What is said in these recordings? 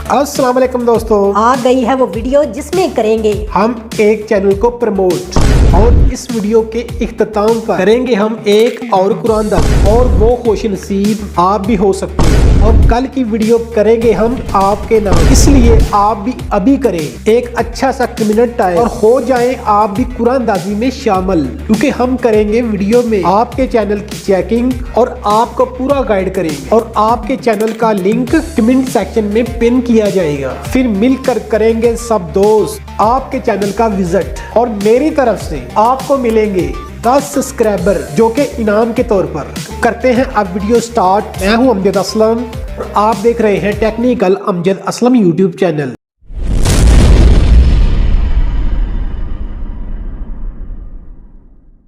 अस्सलाम वालेकुम दोस्तों, आ गई है वो वीडियो जिसमें करेंगे हम एक चैनल को प्रमोट और इस वीडियो के इख्तिताम पर करेंगे हम एक और कुरान दर्ज और वो खुश नसीब आप भी हो सकते हैं। और कल की वीडियो करेंगे हम आपके नाम, इसलिए आप भी अभी करें एक अच्छा सा कमेंट टाइप और हो जाएं आप भी कुरान दाजी में शामिल, क्योंकि हम करेंगे वीडियो में आपके चैनल की चेकिंग और आपको पूरा गाइड करेंगे और आपके चैनल का लिंक कमेंट सेक्शन में पिन किया जाएगा। फिर मिलकर करेंगे सब दोस्त आपके चैनल का विजिट और मेरी तरफ से आपको मिलेंगे 10 सब्सक्राइबर जो कि इनाम के तौर पर। करते हैं अब वीडियो स्टार्ट। मैं हूं अमजद असलम और आप देख रहे हैं technical Amjad Aslam YouTube channel.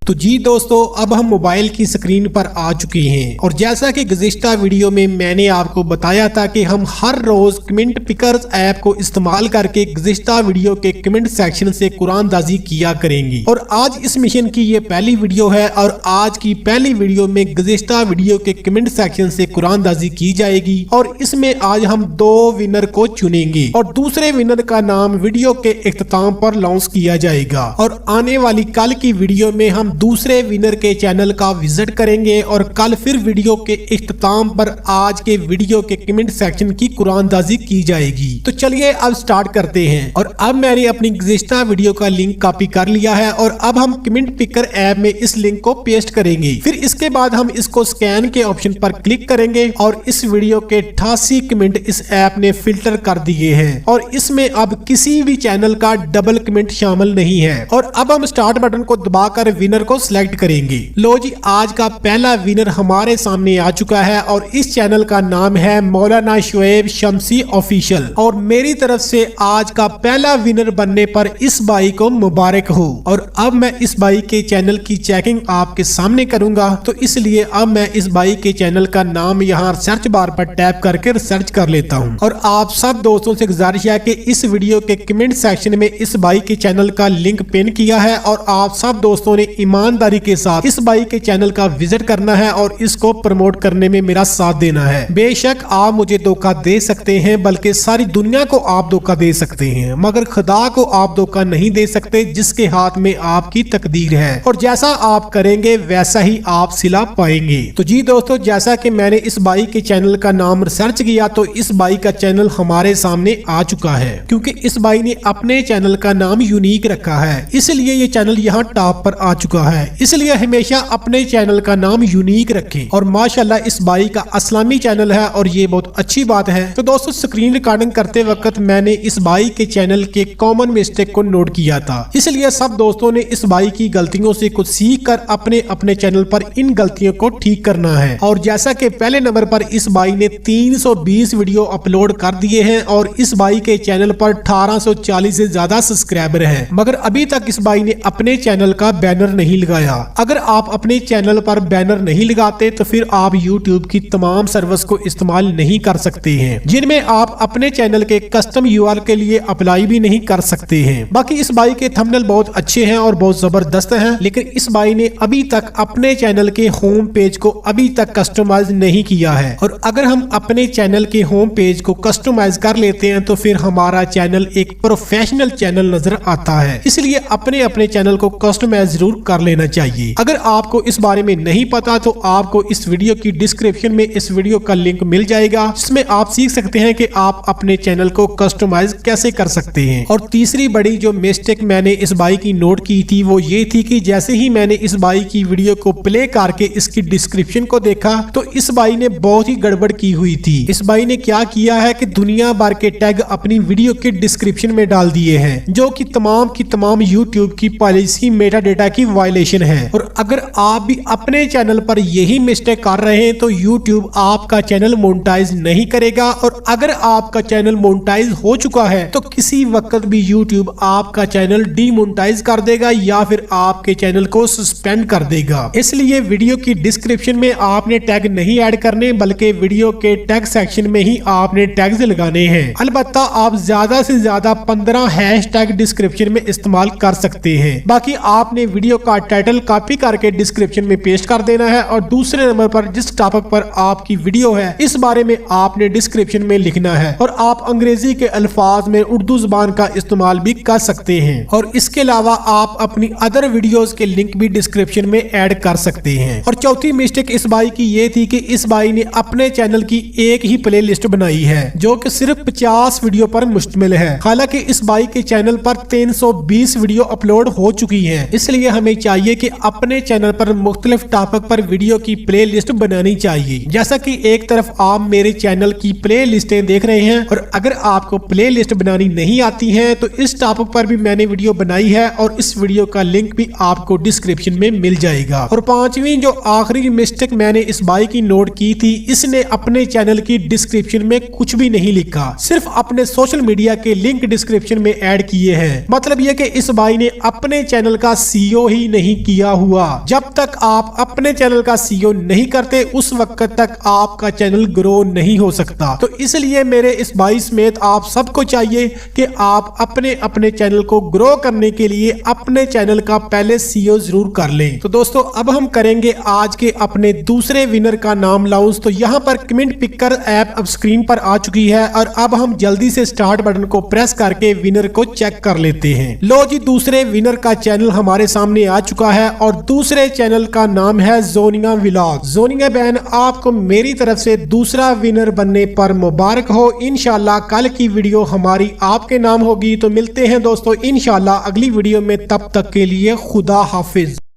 तो जी दोस्तों, अब हम मोबाइल की स्क्रीन पर आ चुके हैं और जैसा कि गुज़िश्ता वीडियो में मैंने आपको बताया था कि हम हर रोज कमेंट पिकर्स ऐप को इस्तेमाल करके गुज़िश्ता वीडियो के कमेंट सेक्शन से कुरान दाजी किया करेंगे और आज इस मिशन की ये पहली वीडियो है और आज की पहली वीडियो में गुज़िश्ता वीडियो के कमेंट सेक्शन से कुरान दाजी की जाएगी और इसमें आज हम 2 विनर को चुनेंगे और दूसरे विनर का नाम वीडियो के इख्तिताम पर लॉन्च किया जाएगा। और आने वाली कल की वीडियो में हम दूसरे विनर के चैनल का विजिट करेंगे और कल फिर वीडियो के इख्तिताम पर आज के वीडियो के कमेंट सेक्शन की कुरानदाजी की जाएगी। तो चलिए अब स्टार्ट करते हैं। और अब मैंने अपनी गुज़िश्ता वीडियो का लिंक कॉपी कर लिया है और अब हम कमेंट पिकर ऐप में इस लिंक को पेस्ट करेंगे। फिर इसके बाद हम इसको स्कैन के ऑप्शन पर क्लिक करेंगे और इस वीडियो के 88 कमेंट इस ऐप ने फिल्टर कर दिए हैं और इसमें अब किसी भी चैनल का डबल कमेंट शामिल नहीं है। और अब हम स्टार्ट बटन को दबाकर विनर को सिलेक्ट करेंगे। लो जी, आज का पहला विनर हमारे सामने आ चुका है और इस चैनल का नाम है मौलाना शुएब शम्सी ऑफिशियल और मेरी तरफ से आज का पहला विनर बनने पर इस भाई को मुबारक हो। और अब मैं इस भाई के चैनल की चेकिंग आपके सामने करूंगा, तो इसलिए अब मैं इस भाई के चैनल का नाम यहाँ सर्च बार पर टैप करके रिसर्च कर लेता हूँ। और आप सब दोस्तों से गुजारिश है कि इस वीडियो के कमेंट सेक्शन में इस भाई के चैनल का लिंक पिन किया है और आप सब दोस्तों ने ईमानदारी के साथ इस भाई के चैनल का विजिट करना है और इसको प्रमोट करने में मेरा साथ देना है। बेशक आप मुझे धोखा दे सकते हैं, बल्कि सारी दुनिया को आप धोखा दे सकते हैं, मगर खुदा को आप धोखा नहीं दे सकते जिसके हाथ में आपकी तकदीर है और जैसा आप करेंगे वैसा ही आप सिला पाएंगे। तो जी दोस्तों, जैसा कि मैंने इस भाई के चैनल का नाम रिसर्च किया तो इस भाई का चैनल हमारे सामने आ चुका है, क्योंकि इस भाई ने अपने चैनल का नाम यूनिक रखा है, इसलिए ये चैनल यहाँ टॉप पर आ चुका है। इसलिए हमेशा अपने चैनल का नाम यूनिक रखें और माशाल्लाह इस भाई का इस्लामी चैनल है और ये बहुत अच्छी बात है। तो दोस्तों, स्क्रीन रिकॉर्डिंग करते वक्त मैंने इस भाई के चैनल के कॉमन मिस्टेक को नोट किया था, इसलिए सब दोस्तों ने इस भाई की गलतियों से कुछ सीख कर अपने अपने चैनल पर इन गलतियों को ठीक करना है। और जैसा कि पहले नंबर पर इस भाई ने 320 वीडियो अपलोड कर दिए हैं और इस भाई के चैनल पर 1840 से ज्यादा सब्सक्राइबर हैं, मगर अभी तक इस भाई ने अपने चैनल का बैनर नहीं लगाया। अगर आप अपने चैनल पर बैनर नहीं लगाते तो फिर आप YouTube की तमाम सर्विस को इस्तेमाल नहीं कर सकते हैं, जिनमें आप अपने चैनल के कस्टम URL के लिए अप्लाई भी नहीं कर सकते हैं। बाकी इस भाई के थंबनेल बहुत अच्छे हैं और बहुत जबरदस्त हैं, लेकिन इस भाई ने अभी तक अपने चैनल के होम पेज को अभी तक कस्टमाइज नहीं किया है। और अगर हम अपने चैनल के होम पेज को कस्टमाइज कर लेते हैं तो फिर हमारा चैनल एक प्रोफेशनल चैनल नजर आता है, इसलिए अपने अपने चैनल को कस्टमाइज जरूर कर लेना चाहिए। अगर आपको इस बारे में नहीं पता तो आपको इस वीडियो की डिस्क्रिप्शन में इस वीडियो का लिंक मिल जाएगा, जिसमें आप सीख सकते हैं कि आप अपने चैनल को कस्टमाइज कैसे कर सकते हैं। और तीसरी बड़ी जो मिस्टेक मैंने इस भाई की नोट की थी वो ये थी कि जैसे ही मैंने इस भाई की वीडियो को प्ले करके इसकी डिस्क्रिप्शन को देखा तो इस भाई ने बहुत ही गड़बड़ की हुई थी। इस भाई ने क्या किया है कि दुनिया भर के टैग अपनी वीडियो के डिस्क्रिप्शन में डाल दिए हैं, जो कि तमाम यूट्यूब की पॉलिसी मेटा डेटा की वायलेशन है। और अगर आप भी अपने चैनल पर यही मिस्टेक कर रहे हैं तो YouTube आपका चैनल मोनेटाइज नहीं करेगा और अगर आपका चैनल मोनेटाइज हो चुका है तो किसी वक्त भी YouTube आपका चैनल डीमोनेटाइज कर देगा या फिर आपके चैनल को सस्पेंड कर देगा। इसलिए वीडियो की डिस्क्रिप्शन में आपने टैग नहीं ऐड करने, बल्कि वीडियो के टैग सेक्शन में ही आपने टैग्स लगाने हैं। अलबत्ता आप ज्यादा से ज्यादा 15 हैशटैग डिस्क्रिप्शन में इस्तेमाल कर सकते हैं। बाकी आपने वीडियो का का टाइटल कॉपी करके डिस्क्रिप्शन में पेस्ट कर देना है और दूसरे नंबर पर जिस टॉपिक पर आपकी वीडियो है इस बारे में आपने डिस्क्रिप्शन में लिखना है। और आप अंग्रेजी के अल्फाज में उर्दू जुबान का इस्तेमाल भी कर सकते हैं। और इसके अलावा आप अपनी अदर वीडियोस के लिंक भी डिस्क्रिप्शन में ऐड कर सकते हैं। और चौथी मिस्टेक इस भाई की ये थी कि इस भाई ने अपने चैनल की एक ही प्ले लिस्ट बनाई है जो कि सिर्फ 50 वीडियो पर मुश्तमिल है। हालांकि इस भाई के चैनल पर 320 वीडियो अपलोड हो चुकी है, इसलिए हमें चाहिए कि अपने चैनल पर मुख्तलिफ टॉपिक पर वीडियो की प्ले लिस्ट बनानी चाहिए। जैसा कि एक तरफ आप मेरे चैनल की प्ले लिस्टें देख रहे हैं और अगर आपको प्ले लिस्ट बनानी नहीं आती है तो इस टॉपिक पर भी मैंने वीडियो बनाई है और इस वीडियो का लिंक भी आपको डिस्क्रिप्शन में मिल जाएगा। और पांचवी जो आखिरी मिस्टेक मैंने इस भाई की नोट की थी, इसने अपने चैनल की डिस्क्रिप्शन में कुछ भी नहीं लिखा, सिर्फ अपने सोशल मीडिया के लिंक डिस्क्रिप्शन में ऐड किए हैं। मतलब यह कि इस भाई ने अपने चैनल का सीईओ ही नहीं किया हुआ। जब तक आप अपने चैनल का सीईओ नहीं करते उस वक्त तक आपका चैनल ग्रो नहीं हो सकता। तो इसलिए मेरे इस भाई समेत आप सबको चाहिए कि आप अपने अपने चैनल को ग्रो करने के लिए अपने चैनल का पहले सीईओ जरूर कर लें। तो दोस्तों अब हम करेंगे आज के अपने दूसरे विनर का नाम लाउंस। तो यहाँ पर कमेंट पिकर ऐप अब स्क्रीन पर आ चुकी है और अब हम जल्दी से स्टार्ट बटन को प्रेस करके विनर को चेक कर लेते हैं। लो जी, दूसरे विनर का चैनल हमारे सामने आ चुका है और दूसरे चैनल का नाम है जोनिया व्लॉग। जोनिया बहन, आपको मेरी तरफ से दूसरा विनर बनने पर मुबारक हो। इंशाल्लाह कल की वीडियो हमारी आपके नाम होगी। तो मिलते हैं दोस्तों इंशाल्लाह अगली वीडियो में, तब तक के लिए खुदा हाफिज।